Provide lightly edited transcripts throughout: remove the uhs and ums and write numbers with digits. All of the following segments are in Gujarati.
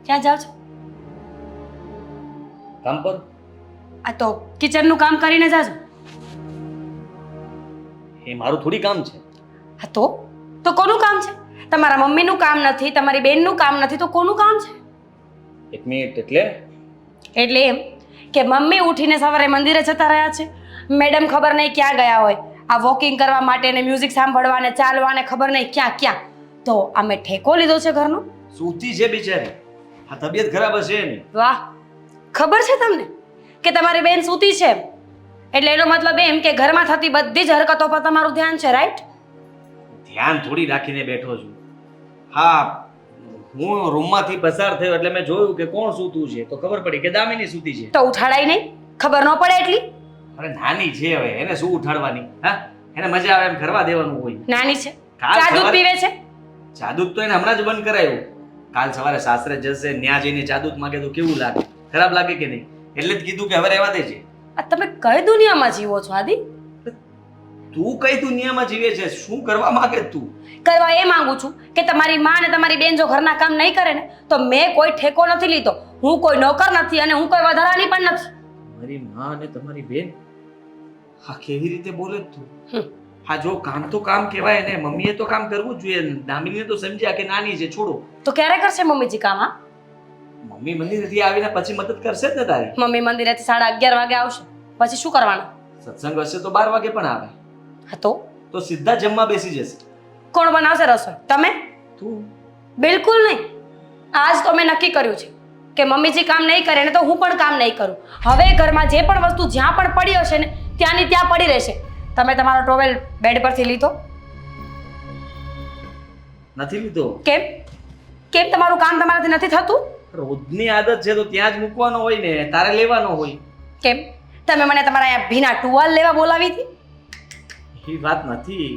ક્યાં જાઓ છો? કામ પર. આ તો કિચનનું કામ કરીને જાજો. એ મારું થોડી કામ છે. હા તો કોનું કામ છે? તમારા મમ્મીનું કામ નથી, તમારી બેનનું કામ નથી, તો કોનું કામ છે? એક મિનિટ એટલે એટલે એમ કે મમ્મી ઉઠીને સવારે મંદિરે જતા રહ્યા છે, મેડમ ખબર નહીં ક્યાં ગયા હોય, આ વોકિંગ કરવા માટે ને મ્યુઝિક સાંભળવા ને ચાલવા ને ખબર નહીં ક્યાં ક્યાં. તો અમે ઠેકો લીધો છે ઘરનો. સૂતી છે બિચારી. આ તબિયત ખરાબ હશે એની. વાહ, ખબર છે તમને કે તમારી બેન સૂતી છે એમ? એટલે એનો મતલબ એમ કે ઘરમાં થતી બધી જ હરકતો પર તમારું ધ્યાન છે, રાઈટ? ધ્યાન થોડી રાખીને બેઠો છું. હા, હું રૂમમાંથી પસાર થયો એટલે મેં જોયું કે કોણ સૂતું છે તો ખબર પડી કે દામિની સૂતી છે. તો ઉઠાડાય નહીં? ખબર ન પડે એટલી? અરે નાની છે, હવે એને શું ઉઠાડવાની? હા, એને મજા આવે એમ કરવા દેવાનું હોય. નાની છે, કાલ ચા દૂધ સવારે- પીવે છે. જાદુ તો એને હમણાં જ બંધ કરાયું. કાલ સવારે સાસરે જશે, ન્યા જઈને જાદુ માંગે તો કેવું લાગે? ખરાબ લાગે કે નહીં? એટલે જ કીધું કે હવે રહેવા દેજે. આ તમે કઈ દુનિયામાં જીવો છો આદિ? તું કઈ દુનિયામાં જીવે છે? શું કરવા માંગે તું? કહેવા એ માંગુ છું કે તમારી માં અને તમારી બેન જો ઘરના કામ નહીં કરે ને તો મેં કોઈ ઠેકો નથી લીધો. હું કોઈ નોકર નથી અને હું કોઈ વધારાની પણ નથી. મારી માં અને તમારી બેન, હા કેવી રીતે બોલે તું? હમ. હા, જો કામ તો કામ કહેવાય ને, મમ્મીએ તો કામ કરવું જ જોઈએ. દામિનીને તો સમજ્યા કે નાની છે, છોડો. તો ક્યારે કરશે મમ્મીજી કામ? હા, મમ્મી મંદિરેથી આવીને પછી મદદ કરશે જ ને તારી. મમ્મી મંદિરેથી 11:30 વાગે આવશે, પછી શું કરવાનું? સત્સંગ હશે તો 12 વાગે પણ આવે. હા તો સીધા જમવા બેસી જશે. કોણ બનાવશે રસોઈ? તમે? તું બિલકુલ નહીં. આજ તો મેં નક્કી કર્યું છે કે મમ્મીજી કામ નહીં કરે ને તો હું પણ કામ નહીં કરું. હવે ઘરમાં જે પણ વસ્તુ જ્યાં પણ પડી હશે ને ત્યાંની ત્યાં પડી રહેશે. તમે તમારો ટોવેલ બેડ પરથી લીધો? નથી લીધો. કેમ કેમ તમારું કામ તમારાથી નથી થતું? રોજની આદત છે તો ત્યાં જ મૂકવાનો હોય ને, તારે લેવાનો હોય. કેમ તમે મને તમારા અહીંયા ભીના ટુવાલ લેવા બોલાવી હતી? એ વાત નથી.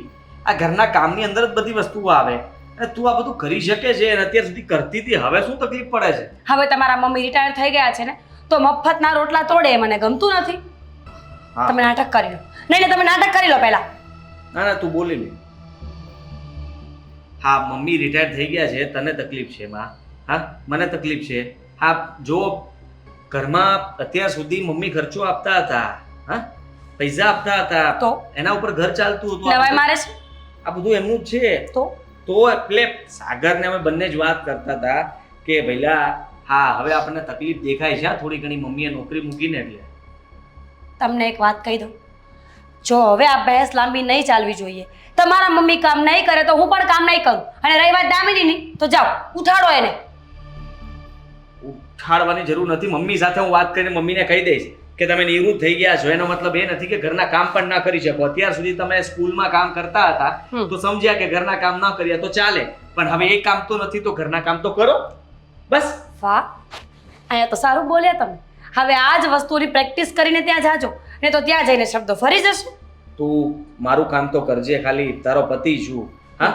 આ ઘરના કામની અંદર જ બધી વસ્તુઓ આવે અને તું આ બધું કરી શકે છે અને અત્યાર સુધી કરતી હતી, હવે શું તકલીફ પડે છે? હવે તમારા મમ્મી રિટાયર થઈ ગયા છે ને તો મફતના રોટલા તોડે એ મને ગમતું નથી. હા. તમે નાટક કરી લો. નહીં, તમે નાટક કરી લો પહેલા. ના ના, તું બોલી લે. હા, મમ્મી રિટાયર થઈ ગયા છે, તને તકલીફ છે માં? હા, મને તકલીફ છે. હા, જો ઘરમાં અત્યાર સુધી મમ્મી ખર્ચો આપતા હતા, હા, પૈસા આપતા હતા, તો એના ઉપર ઘર ચાલતું હતું. નવાઈ મારે છે આ બધું એમનું જ છે. તો એટલે સાગરને અમે બંને જ વાત કરતા હતા કે ભઈલા, હા હવે આપણને તકલીફ દેખાય છે, હા, થોડી ઘણી મમ્મીએ નોકરી મૂકીને. એટલે તમને એક વાત કહી દઉં, જો હવે આ બહેસ લાંબી નહીં ચાલવી જોઈએ. તમારા મમ્મી કામ નહીં કરે તો હું પણ કામ નહીં કરું. અને રહી વાત દામિનીની, તો જાઓ ઉઠાડો એને. ઉઠાડવાની જરૂર નથી. મમ્મી સાથે હું વાત કરીને મમ્મીને કહી દઈશ કે તમે નિવૃત્ત થઈ ગયા છો. એનો મતલબ એ નથી કે ઘરના કામ પણ ના કરી શકો. અત્યાર સુધી તમે સ્કૂલમાં કામ કરતા હતા તો સમજ્યા કે ઘરના કામ ના કર્યા તો ચાલે, પણ હવે એ કામ તો નથી તો ઘરના કામ તો કરો બસ. વાહ, અહીંયા તો સારું બોલ્યા તમે. હવે આ જ વસ્તુની પ્રેક્ટિસ કરીને ત્યાં જાજો ને તો ત્યાં જઈને શબ્દો ફરી જશે. તું મારું કામ તો કરજે, ખાલી તારો પતિ છું. હા,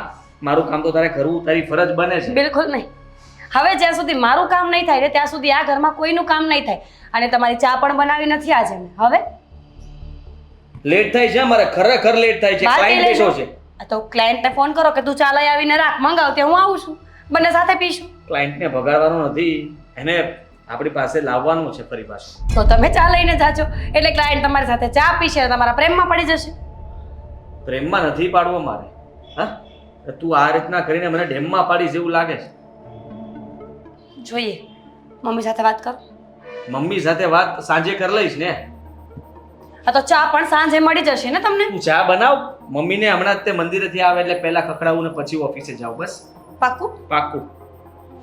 મારું કામ તો તારે કરવું, તારી ફરજ બને છે. બિલકુલ નહીં. હવે જ્યાં સુધી મારું કામ નહીં થાય ને ત્યાં સુધી આ ઘરમાં કોઈનું કામ નહીં થાય. અને તમારી ચા પણ બનાવી નથી આજે મેં. હવે લેટ થાય છે મારે, ખરેખર લેટ થાય છે. બાર ક્લાયન્ટ લઈ બેઠો લો. છે. આ તો ક્લાયન્ટને ફોન કરો કે તું ચા લઈ આવીને રાખ, મંગાવ, ત્યાં હું આવું છું, બંને સાથે પીશું. ક્લાયન્ટને ભગાડવાનો નથી, એને આપણી પાસે લાવવાનું છે ફરી પાછું. તો તમે ચા લઈને જાજો એટલે ક્લાયન્ટ તમારી સાથે ચા પીશે અને તમારા પ્રેમમાં પડી જશે. પ્રેમમાં નથી પાડવો મારે. હા, તું આ રીતના કરીને મને ડેમમાં પાડીશ એવું લાગે છે. જોઈએ, મમ્મી સાથે વાત કરો. મમ્મી સાથે વાત સાંજે કરી લઈશ ને. આ તો ચા પણ સાંજે મળી જશે ને તમને. તું ચા બનાવ. મમ્મીને હમણાં જ તે મંદિરેથી આવે એટલે પહેલા ખખડાવું ને પછી ઓફિસે જાઉં. બસ પાક્કું? પાક્કું.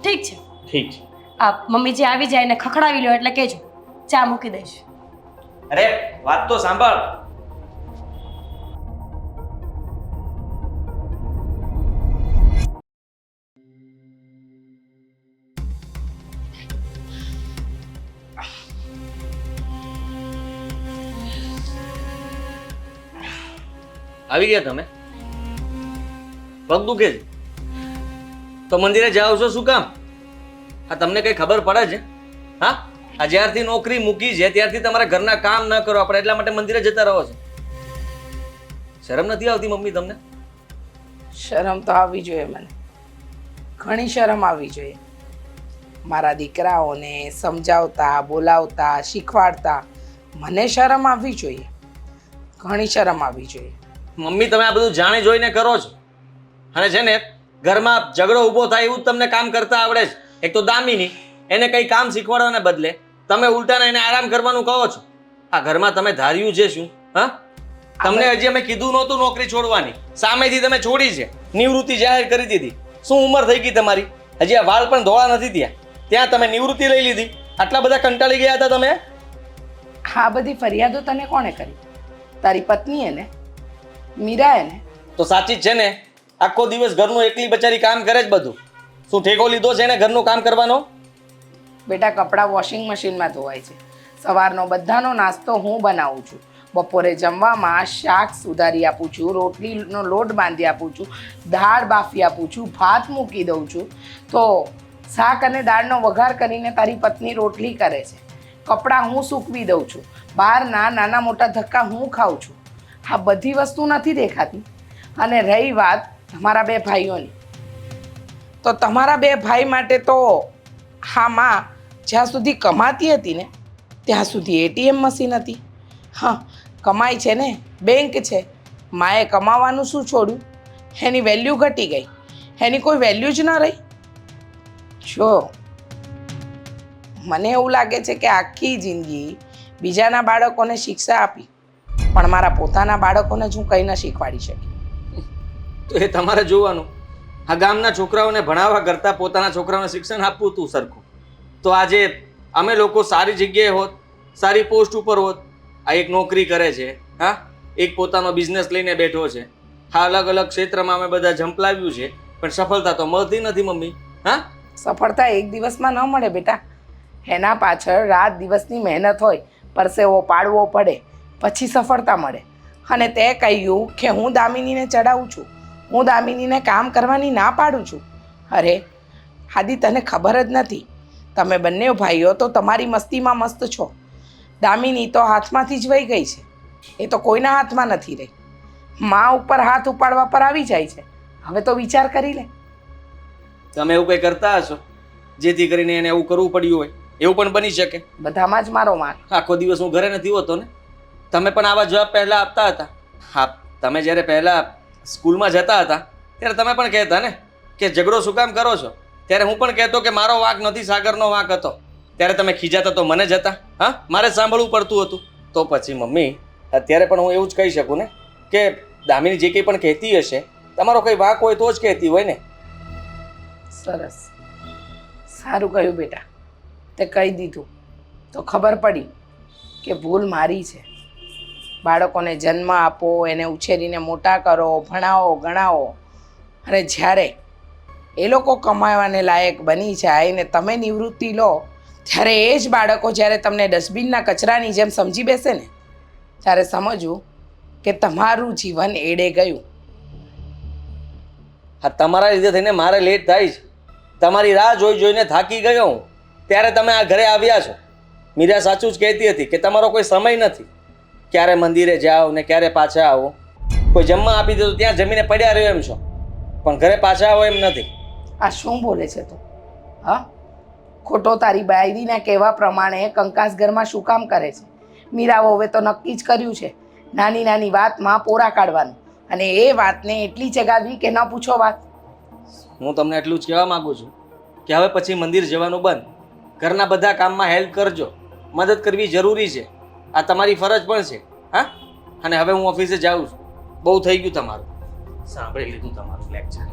ઠીક છે. ઠીક છે. આ મમ્મી જે આવી જાય ને ખખડાવી લો એટલે કહેજો, ચા મૂકી દઈશ. અરે વાત તો સાંભળ. આવી ગયા તમે? પગ દુખે છે તો મંદિરે જાઓ છો શું કામ? હા, તમને કઈ ખબર પડે છે? હા, આ જ્યારથી નોકરી મૂકી છે ત્યારથી તમારા ઘરના કામ ન કરો આપણે એટલા માટે મંદિરે જતા રહો છો. શરમ નથી આવતી મમ્મી તમને? શરમ તો આવવી જોઈએ મને, ઘણી શરમ આવવી જોઈએ. મારા દીકરાઓને સમજાવતા બોલાવતા શીખવાડતા મને શરમ આવવી જોઈએ, ઘણી શરમ આવવી જોઈએ. મમ્મી તમે આ બધું જાણી જોઈને કરો છો અને છે ને ઘરમાં ઝઘડો ઊભો થાય એવું જ તમને કામ કરતા આવડે છે. એક તો દામિની એને કંઈ કામ શીખવાડવાને બદલે તમે ઉલટાને એને આરામ કરવાનું કહો છો. આ ઘરમાં તમે ધાર્યું છે શું? હા, તમને હજી અમે કીધું નહોતું નોકરી છોડવાની, સામેથી તમે છોડી છે, નિવૃત્તિ જાહેર કરી દીધી. શું ઉંમર થઈ ગઈ તમારી? હજી આ વાળ પણ ધોળા નથી થયા, ત્યાં તમે નિવૃત્તિ લઈ લીધી. આટલા બધા કંટાળી ગયા હતા તમે? આ બધી ફરિયાદો તને કોણે કરી? તારી પત્નીએ ને, મીરાએ ને. તો સાચી જ છે ને, આખો દિવસ ઘરનું એકલી બચારી કામ કરે જ બધું. શું ઠેકો લીધો છે ને ઘરનું કામ કરવાનો? બેટા કપડાં વોશિંગ મશીનમાં ધોવાય છે, સવારનો બધાનો નાસ્તો હું બનાવું છું, બપોરે જમવામાં શાક સુધારી આપું છું, રોટલીનો લોટ બાંધી આપું છું, દાળ બાફી આપું છું, ભાત મૂકી દઉં છું. તો શાક અને દાળનો વઘાર કરીને તારી પત્ની રોટલી કરે છે, કપડાં હું સૂકવી દઉં છું, બહારના નાના મોટા ધક્કા હું ખાઉં છું. આ બધી વસ્તુ નથી દેખાતી. અને રહી વાત તમારા બે ભાઈઓની, તો તમારા બે ભાઈ માટે તો હા માં જ્યાં સુધી કમાતી હતી ને ત્યાં સુધી એટીએમ મશીન હતી. હા, કમાય છે ને, બેંક છે. માએ કમાવાનું શું છોડ્યું? એની વેલ્યુ ઘટી ગઈ, એની કોઈ વેલ્યુ જ ન રહી. જો મને એવું લાગે છે કે આખી જિંદગી બીજાના બાળકોને શિક્ષા આપી, પણ મારા પોતાના બાળકોને જ હું કંઈ ન શીખવાડી શકી. તો એ તમારે જોવાનું. આ ગામના છોકરાઓને ભણાવવા કરતાં પોતાના છોકરાઓને શિક્ષણ આપવું તું સરખું, તો આજે અમે લોકો સારી જગ્યાએ હોત, સારી પોસ્ટ ઉપર હોત. આ એક નોકરી કરે છે, હા, એક પોતાનો બિઝનેસ લઈને બેઠો છે. હા, અલગ અલગ ક્ષેત્રમાં અમે બધા ઝંપલાવ્યું છે, પણ સફળતા તો મળતી નથી મમ્મી. હા, સફળતા એક દિવસમાં ન મળે બેટા, એના પાછળ રાત દિવસની મહેનત હોય, પરસેવો પાડવો પડે, પછી સફળતા મળે. અને તે કહ્યું કે હું દામિનીને ચડાવું છું, હું દામિનીને કામ કરવાની ના પાડું છું. અરે આદિ, તને ખબર જ નથી. તમે બંને ભાઈઓ તો તમારી મસ્તીમાં મસ્ત છો. દામિની તો હાથમાંથી જ વહી ગઈ છે, એ તો કોઈના હાથમાં નથી રહી. મા ઉપર હાથ ઉપાડવા પર આવી જાય છે. હવે તો વિચાર કરી લે. તમે એવું કંઈ કરતા હશો જેથી કરીને એને એવું કરવું પડ્યું હોય, એવું પણ બની શકે. બધામાં જ મારો માર. આખો દિવસ હું ઘરે નથી હોતો ને, તમે પણ આવા જવાબ પહેલાં આપતા હતા. હા, તમે જ્યારે પહેલાં સ્કૂલમાં જતા હતા ત્યારે તમે પણ કહેતા ને કે ઝઘડો શું કામ કરો છો, ત્યારે હું પણ કહેતો કે મારો વાંક નથી, સાગરનો વાંક હતો. ત્યારે તમે ખીજાતા તો મને જતા, હા, મારે સાંભળવું પડતું હતું. તો પછી મમ્મી અત્યારે પણ હું એવું જ કહી શકું ને કે દામિની જે કંઈ પણ કહેતી હશે, તમારો કંઈ વાંક હોય તો જ કહેતી હોય ને. સરસ, સારું કહ્યું બેટા, તે કહી દીધું તો ખબર પડી કે ભૂલ મારી છે. બાળકોને જન્મ આપો, એને ઉછેરીને મોટા કરો, ભણાવો ગણાવો, અને જ્યારે એ લોકો કમાવાને લાયક બની જાય ને તમે નિવૃત્તિ લો, ત્યારે એ જ બાળકો જ્યારે તમને ડસ્ટબિનના કચરાની જેમ સમજી બેસે ને, ત્યારે સમજવું કે તમારું જીવન એડે ગયું. હા, તમારા લીધે થઈને મારે લેટ થાય છે. તમારી રાહ જોઈને થાકી ગયો હું, ત્યારે તમે આ ઘરે આવ્યા છો. મીરા સાચું જ કહેતી હતી કે તમારો કોઈ સમય નથી. ક્યારે મંદિરે જાઓ ને ક્યારે પાછા આવો. કોઈ જમવા આપી દે તો ત્યાં જમીને પડ્યા રહ્યો એમ છો, પણ ઘરે પાછા આવો એમ નથી. આ શું બોલે છે તું? હા, ખોટો તારી બાયરીના કહેવા પ્રમાણે કંકાસ ઘરમાં શું કામ કરે છે? મીરાઓ હવે તો નક્કી જ કર્યું છે, નાની નાની વાતમાં પોરા કાઢવાનું, અને એ વાતને એટલી ચગાવી કે ન પૂછો વાત. હું તમને એટલું જ કહેવા માંગુ છું કે હવે પછી મંદિર જવાનું બંધ. ઘરના બધા કામમાં હેલ્પ કરજો, મદદ કરવી જરૂરી છે, આ તમારી ફરજ પણ છે. હા, અને હવે હું ઓફિસે જાઉં છું. બહુ થઈ ગયું તમારું, સાંભળી લીધું તમારું લેક્ચર.